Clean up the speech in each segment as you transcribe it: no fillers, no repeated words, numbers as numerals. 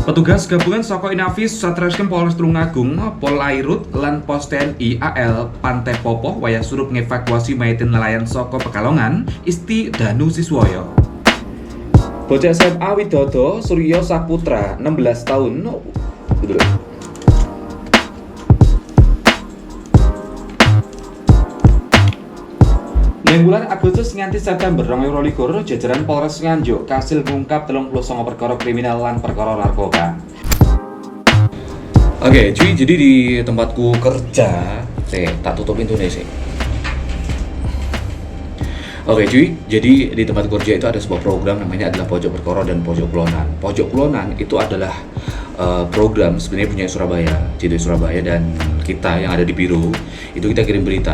Petugas gabungan saka Inafis Satreskrim Polres Tulungagung, Polairut lan Pos TNI AL Pantai Popoh wayah surup ngevakuasi mayit nelayan saka Pekalongan, Isti Danu Siswoyo. Bocah SMA Widodo Suryo Saputra 16 tahun. Ning bulan Agustus nganti September 2022, jajaran Polres Nganjuk kasil ngungkap 39 perkara kriminal lan perkara narkoba. Oke, cuy, jadi di tempatku kerja, tak tutup pintunya sih. Oke, cuy, jadi di tempat kerja itu ada sebuah program namanya adalah Pojok Perkara dan Pojok Kulonan. Pojok Kulonan itu adalah program sebenarnya punya Surabaya, jadi Surabaya, dan kita yang ada di biro itu kita kirim berita.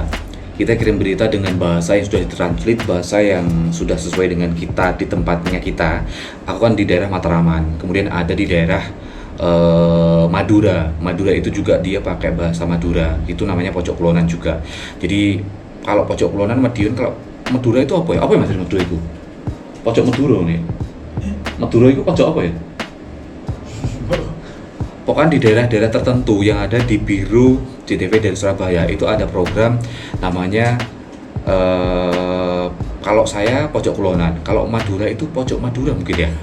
Kita kirim berita dengan bahasa yang sudah ditranslate, bahasa yang sudah sesuai dengan kita di tempatnya kita. Aku kan di daerah Matraman, kemudian ada di daerah Madura. Madura itu juga dia pakai bahasa Madura, itu namanya Pojok Kulonan juga. Jadi kalau Pojok Kulonan Madiun, kalau Madura itu apa ya? Apa ya Mas Madura itu? Pojok Madura nih. Madura itu pojok apa ya? Pokoknya di daerah-daerah tertentu yang ada di Biro JTV dari Surabaya itu ada program namanya kalau saya Pojok Kulonan, kalau Madura itu Pojok Madura mungkin ya.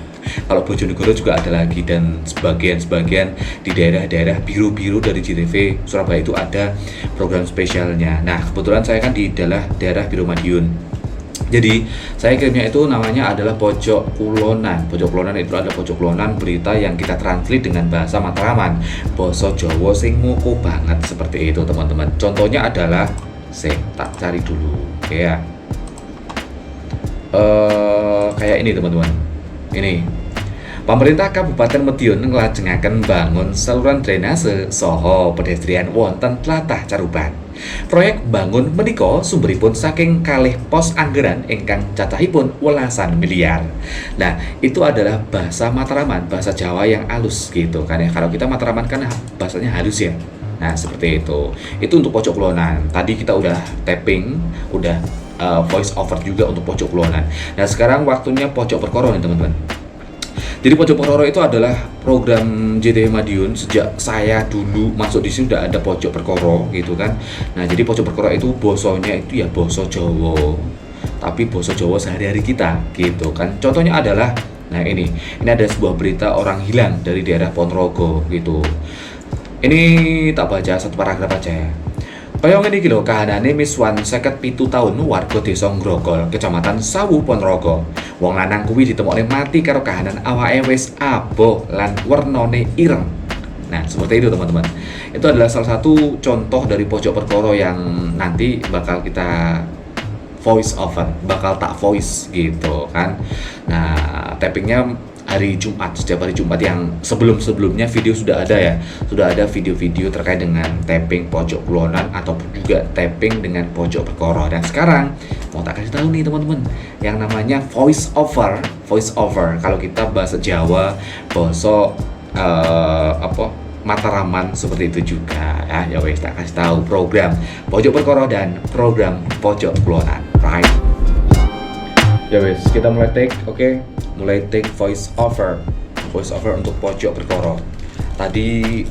Kalau Bojonegoro juga ada lagi, dan sebagian di daerah-daerah biro-biro dari JTV Surabaya itu ada program spesialnya. Nah, kebetulan saya kan di daerah Biro Madiun. Jadi saya kirimnya itu namanya adalah Pojok Kulonan. Pojok Kulonan itu adalah Pojok Kulonan berita yang kita translate dengan bahasa Matraman, basa Jawa sing ngoko banget seperti itu teman-teman. Contohnya adalah tak cari dulu ya. Kayak ini teman-teman. Ini pemerintah Kabupaten Madiun nglajengaken bangun saluran drainase saha pedestrian wonten tlatah Caruban. Proyek bangun menika sumberipun saking kalih pos anggaran ingkang cacahipun 18 miliar. Nah, itu adalah bahasa Matraman, bahasa Jawa yang halus gitu kan ya. Kalau kita Matraman kan bahasanya halus ya. Nah, seperti itu. Itu untuk Pojok Kulonan. Tadi kita udah tapping, udah voice over juga untuk Pojok Kulonan. Nah, sekarang waktunya Pojok Perkara nih teman-teman. Jadi Pojok Perkara itu adalah program JTV Madiun. Sejak saya dulu masuk di sini udah ada Pojok Perkara gitu kan. Nah, jadi Pojok Perkara itu bosonya itu ya boso Jawa. Tapi boso Jawa sehari-hari kita gitu kan. Contohnya adalah ini ada sebuah berita orang hilang dari daerah Ponorogo gitu. Ini tak baca satu paragraf aja ya. Kaya ngene iki lho, kahanane Miswan 57 tahun warga Desa Ngrogol, Kecamatan Sawu Ponorogo. Wong lanang kuwi ditemokne mati karo kahanan awake wis aboh lan wernane ireng. Nah, seperti itu teman-teman. Itu adalah salah satu contoh dari Pojok Perkara yang nanti bakal kita voice over, bakal tak voice gitu kan. Nah, tappingnya hari Jumat, setiap hari Jumat, yang sebelum-sebelumnya video sudah ada ya. Sudah ada video-video terkait dengan tapping Pojok Kulonan ataupun juga tapping dengan Pojok Perkara. Dan sekarang mau tak kasih tahu nih teman-teman, yang namanya voice over. Kalau kita bahasa Jawa, bahasa Matraman seperti itu juga ya. Ya wes, tak kasih tahu program Pojok Perkara dan program Pojok Kulonan, right? Ya wes, kita mulai take, oke? Mulai take voice over untuk Pojok Perkara. Tadi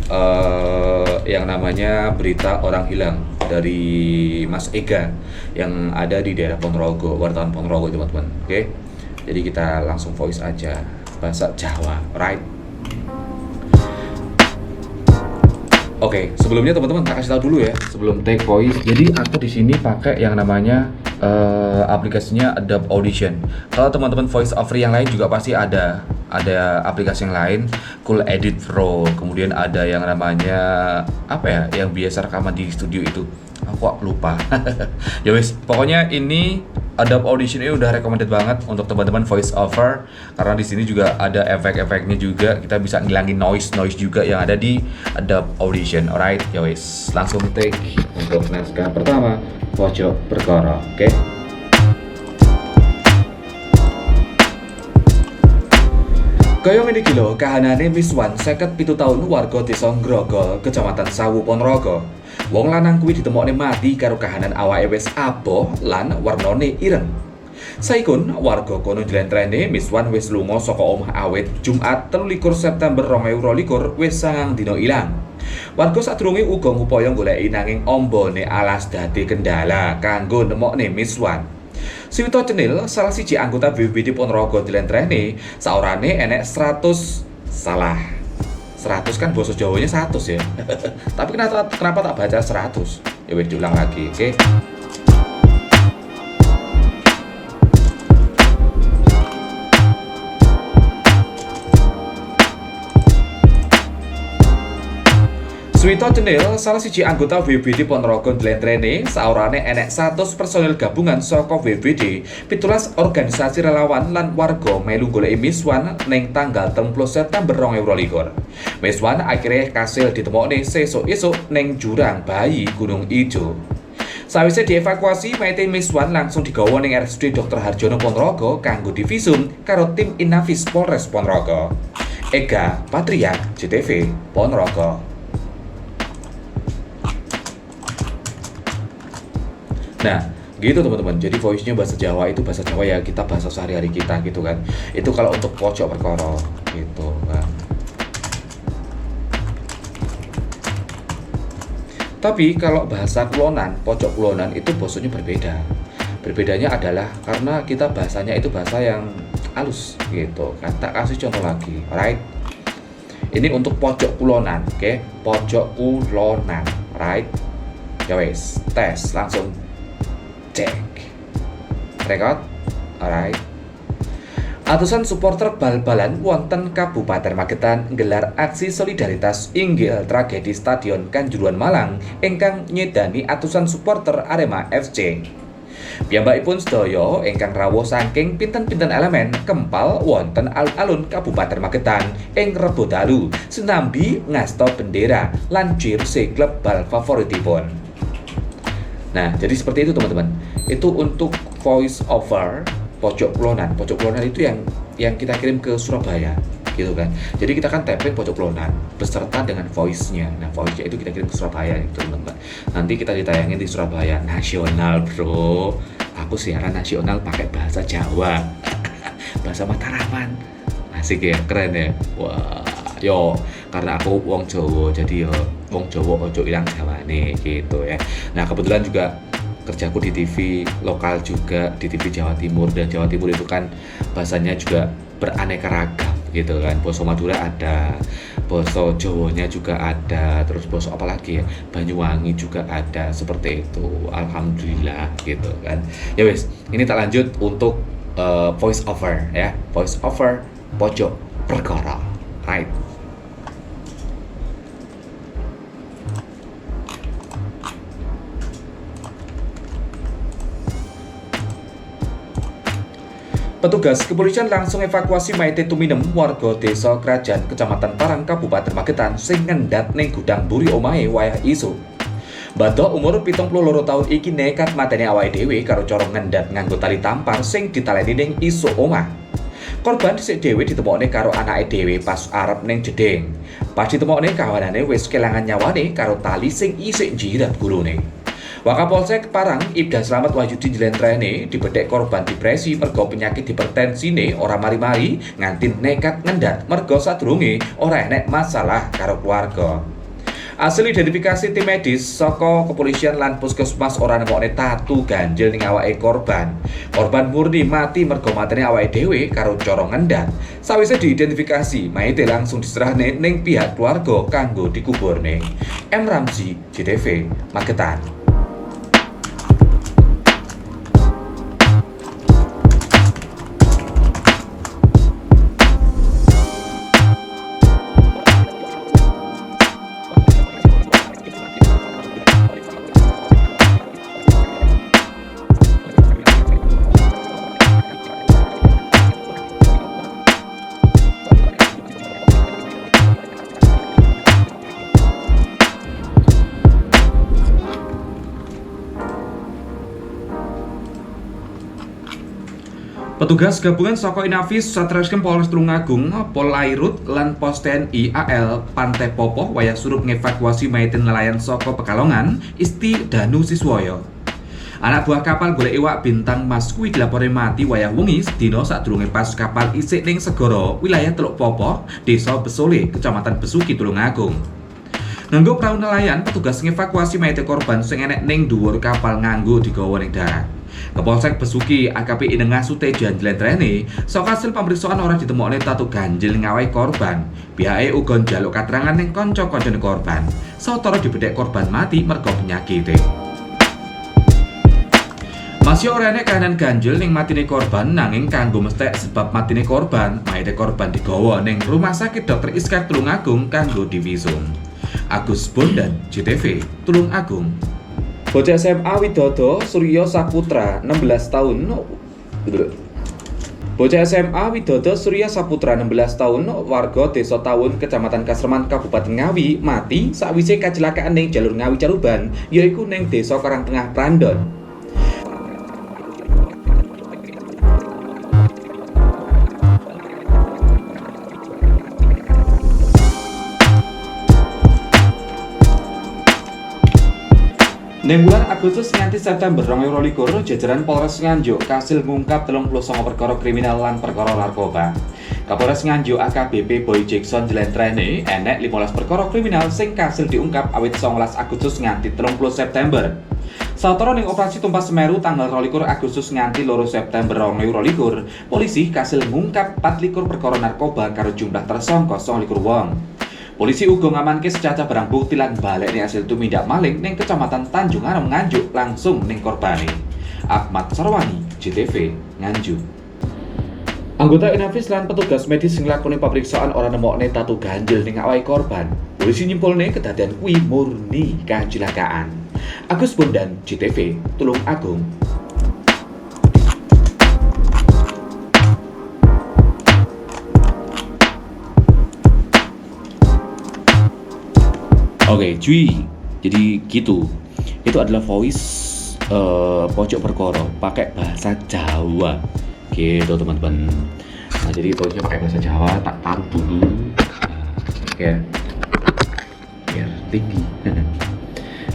yang namanya berita orang hilang dari Mas Ega yang ada di daerah Ponorogo, wartawan Ponorogo teman-teman. Oke, jadi kita langsung voice aja bahasa Jawa, right? Oke, sebelumnya teman-teman tak kasih tahu dulu ya sebelum take voice. Jadi aku di sini pakai yang namanya aplikasinya Adobe Audition. Kalau teman-teman voice over yang lain juga pasti ada aplikasi yang lain, Cool Edit Pro. Kemudian ada yang namanya apa ya, yang biasa rekaman di studio itu. Aku lupa. Ya wes, pokoknya ini Adobe Audition ini udah recommended banget untuk teman-teman voice over, karena di sini juga ada efek-efeknya juga. Kita bisa ngilangin noise juga yang ada di Adobe Audition. Alright, ya wes, langsung take untuk naskah pertama Pojok Perkara. Oke. Kaya ngene iki lho, kahanane Miswan 57 tahun warga Desa Ngrogol, Kecamatan Sawu Ponorogo. Wong lanang kuwi ditemokne mati karo kahanan awake wis aboh lan wernane ireng. Saikun warga kono jlentrehne Miswan wis lunga saka omah awit Jumat 23 September 2022 wis 9 dina ilang. Warga sadurunge uga ngupaya goleki nanging ombone alas dadi kendala kanggo nemokne Miswan. Suwito Cenil, salah siji anggota BPBD Ponorogo jlentrehne, saorane enek 100 salah. 100 kan basa Jawanya 100 ya. Tapi kenapa tak baca 100? Ya wis diulang lagi, oke? Suwito Cenil, salah siji anggota BPBD Ponorogo jlentrehne, saorane enek 100 personil gabungan saka BPBD, 17 organisasi relawan lan warga melu goleki Miswan ning tanggal 30 September 2022. Miswan akhirnya kasil ditemokne sesuk-esuk ning jurang bayi Gunung Ijo. Sawise dievakuasi, mayite Miswan langsung digawa ning RSUD Dr. Harjono Ponorogo kanggo divisum karo tim Inafis Polres Ponorogo. Ega Patriak, JTV Ponorogo. Nah, gitu teman-teman. Jadi voice-nya bahasa Jawa itu bahasa Jawa ya kita bahasa sehari-hari kita gitu kan. Itu kalau untuk pojok perkara gitu kan. Tapi kalau bahasa kulonan, pojok kulonan itu bahasanya berbeda. Berbedanya adalah karena kita bahasanya itu bahasa yang halus gitu kan. Tak kasih contoh lagi, alright? Ini untuk pojok kulonan, oke? Pojok kulonan, right? Ya wes, tes langsung cek record, alright. Atusan supporter bal-balan wonten Kabupaten Magetan nggelar aksi solidaritas inggil tragedi Stadion Kanjuruhan Malang ingkang nyedani atusan supporter Arema FC. Piyambakipun sedaya ingkang rawuh saking pinten-pinten elemen kempal wonten alun-alun Kabupaten Magetan ing Rebo dalu sinambi ngasta bendera lan jersey klub bal favoritipun. Nah, jadi seperti itu teman-teman. Itu untuk voice over pojok kulonan. Pojok kulonan itu yang kita kirim ke Surabaya, gitu kan. Jadi kita kan tapping pojok kulonan beserta dengan voice-nya. Nah, voice-nya itu kita kirim ke Surabaya, gitu teman-teman. Nanti kita ditayangin di Surabaya nasional, bro. Aku siaran nasional pakai bahasa Jawa, bahasa Mataraman. Asik ya, keren ya. Wah, yo karena aku wong Jawa, jadi yo wong Jawa ojo ilang Jawane gitu ya. Nah, kebetulan juga kerjaku di TV lokal juga, di TV Jawa Timur, dan Jawa Timur itu kan bahasanya juga beraneka ragam gitu kan. Basa Madura ada, basa Jawanya juga ada, terus basa apa lagi ya, Banyuwangi juga ada, seperti itu. Alhamdulillah gitu kan. Ya wes, ini tak lanjut untuk voice over ya, voice over pojok perkara, right? Petugas kepolisian langsung evakuasi mayite tuminem warga desa Kerajaan Kecamatan Parang Kabupaten Magetan sing ngendhat ning gudang mburi omahe wayah isu. Bathok umur 72 tahun iki nekat mateni awake dhewe karo cara ngendhat nganggo tali tampar sing ditaleni ning isuk omah. Korban dhisik dhewe ditemokne karo anake dhewe pas arep ning jeding. Pas ditemokne kawanane wis kelangan nyawane karo tali sing isik njirat gulune. Wakapolsek Parang Ibda Slamet Wahyudi jlentrehne dibedhek korban depresi merga penyakit hipertensine ora mari-mari nganti nekat ngendhat merga sadurunge ora enek masalah karo keluarga. Hasil identifikasi tim medis saka kepolisian lan puskesmas ora nemokne tatu ganjil ning awake korban. Korban murni mati merga mateni awake dhewe karo cara ngendhat. Sawise diidentifikasi, mayite langsung diserahne ning pihak keluarga kanggo dikuburne. M Ramzi, JTV, Magetan. Petugas gabungan saka Inafis Satreskrim Polres Tulungagung, Polairut lan Pos TNI AL Pantai Popoh wayah surup ngevakuasi mayite nelayan saka Pekalongan, Isti Danu Siswoyo. Anak buah kapal golek iwak bintang Mas kuwi dilapore mati wayah wengi sedina sadurunge pas kapal isik ning segara wilayah Teluk Popoh, Desa Besole, Kecamatan Besuki, Tulungagung. Nganggo prau nelayan, petugas ngevakuasi mayite korban sing enek ning dhuwur kapal nganggo digawa ning darat. Kapolsek Besuki AKP Ineng Ngasute njlentrene, saka hasil pemeriksaan ora ditemokne tatu ganjil ning awake korban. Pihake uga njaluk katerangan ning kanca-kancane korban. Sawetara dibedhek korban mati merga penyakite. Masih ora enek kahanan ganjil ning matine korban, nanging kanggo mesthek sebab matine korban, mayite korban digawa ning Rumah Sakit Dr. Iskak Tulungagung kanggo divisum. Agus Bondan, JTV, Tulungagung. Bocah SMA Widodo Surya Saputra 16 tahun. Bocah SMA Widodo Surya Saputra 16 tahun warga Desa Tawun Kecamatan Kasreman Kabupaten Ngawi mati sakwise kecelakaan ning jalur Ngawi Caruban yaiku ning Desa Karangtengah Prandon. Ning bulan Agustus nganti September 2022, jajaran Polres Nganjuk kasil ngungkap 39 perkara kriminal lan perkara narkoba. Kapolres Nganjuk AKBP Boy Jackson njlentrehne enek 15 perkara kriminal sing kasil diungkap awit 19 Agustus nganti 30 September. Sawetara ning operasi Tumpas Semeru tanggal 22 Agustus nganti 2 September 2022, polisi kasil ngungkap 24 perkara narkoba karo jumlah tersangka 29 wong. Polisi uga ngamanke secacah barang bukti lan balekne hasil tumindak maling ning Kecamatan Tanjung Anom Nganjuk langsung ning korbane. Ahmad Sarwani, JTV, Nganjuk. Anggota Inafis lan petugas medis sing nglakoni pemeriksaan ora nemokne tatu ganjil ning awake korban. Polisi nyimpulne kedadian kuwi murni kecelakaan. Agus Bondan, JTV, Tulungagung. Oke, cuy. Jadi gitu. Itu adalah voice pojok perkara pakai bahasa Jawa. Gitu, teman-teman. Nah, jadi voice-nya pakai bahasa Jawa, tak taruh dulu. Oke. Biar tinggi.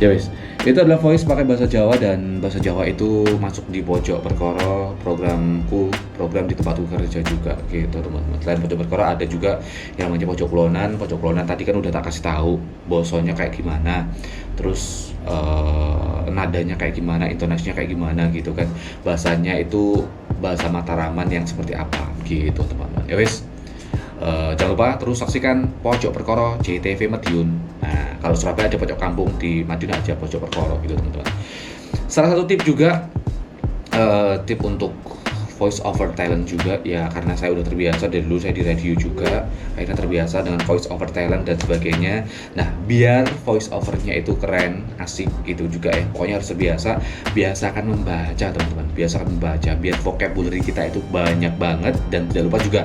Ya wes. Itu adalah voice pakai bahasa Jawa dan bahasa Jawa itu masuk di pojok perkara programku, program di tempatku kerja juga gitu teman-teman. Selain pojok perkara ada juga yang namanya pojok klonan. Pojok klonan tadi kan udah tak kasih tahu bosonya kayak gimana, terus nadanya kayak gimana, intonasinya kayak gimana gitu kan. Bahasanya itu bahasa Mataraman yang seperti apa gitu teman-teman. Ya wes. Jangan lupa terus saksikan pojok perkara JTV Madiun. Nah, kalau Surabaya ada pojok kampung, di Madiun aja pojok perkara gitu teman-teman. Salah satu tip juga tip untuk voice over talent juga ya, karena saya udah terbiasa dari dulu saya di radio juga, akhirnya terbiasa dengan voice over talent dan sebagainya. Nah, biar voice overnya itu keren, asik gitu juga ya. Pokoknya harus terbiasa, biasakan membaca teman-teman, biasakan membaca biar vocabulary kita itu banyak banget. Dan tidak lupa juga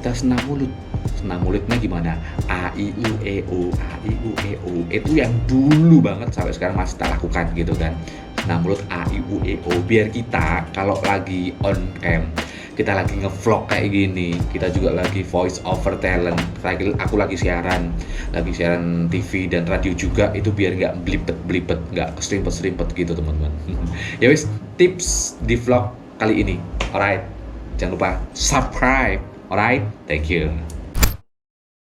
kita senam mulut. Senam mulutnya gimana? A, I, U, E, O, A, I, U, E, O. Itu yang dulu banget sampai sekarang masih tak lakukan gitu kan. Senam mulut A, I, U, E, O. Biar kita kalau lagi on cam, kita lagi ngevlog kayak gini, kita juga lagi voice over talent, aku lagi siaran TV dan radio juga, itu biar nggak blipet, nggak keserimpet gitu teman-teman. Ya wis, tips di vlog kali ini. Alright, jangan lupa subscribe. Alright, thank you.